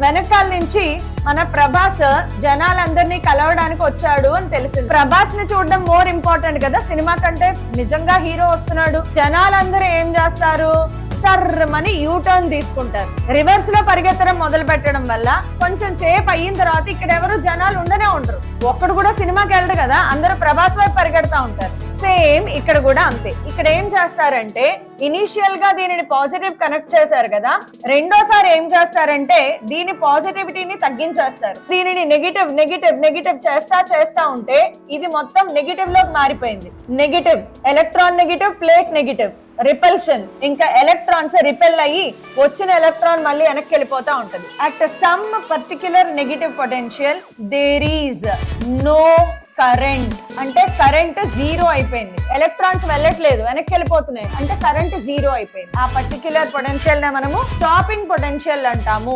వెనకాల నుంచి మన ప్రభాస్ జనాలందరినీ కలవడానికి వచ్చాడు అని తెలిసింది. ప్రభాస్ ని చూడడం మోర్ ఇంపార్టెంట్ కదా సినిమా కంటే. నిజంగా హీరో వస్తున్నాడు, జనాలందరూ ఏం చేస్తారు, సర్రమని యూటర్న్ తీసుకుంటారు. రివర్స్ లో పరిగెత్తడం మొదలు పెట్టడం వల్ల కొంచెం సేపు అయిన తర్వాత ఇక్కడ ఎవరు జనాలు ఉండనే ఉండరు. ఒక్కడు కూడా సినిమాకి వెళ్ళడు కదా, అందరూ ప్రభాస్ వైపు పరిగెడతా ఉంటారు. సేమ్ ఇక్కడ కూడా అంతే. ఇక్కడ ఏం చేస్తారంటే ఇనీషియల్ గా దీనిని పాజిటివ్ కనెక్ట్ చేశారు కదా, రెండోసారి ఏం చేస్తారంటే దీని పాజిటివిటీని తగ్గించేస్తారు. దీనిని నెగిటివ్ నెగిటివ్ నెగిటివ్ చేస్తా ఉంటే ఇది మొత్తం నెగిటివ్ లోకి మారిపోయింది. Negative electron negative, plate negative, repulsion. ఇంకా ఎలక్ట్రాన్స్ రిపెల్ అయ్యి వచ్చిన ఎలక్ట్రాన్ మళ్ళీ వెనక్కి వెళ్ళిపోతా ఉంటది. At some particular negative potential there is no current. అంటే కరెంట్ జీరో అయిపోయింది, ఎలక్ట్రాన్స్ వెళ్ళట్లేదు, వెనక్కి వెళ్ళిపోతున్నాయి, అంటే కరెంట్ జీరో అయిపోయింది. ఆ పర్టిక్యులర్ పొటెన్షియల్ నే మనము స్టాపింగ్ పొటెన్షియల్ అంటాము.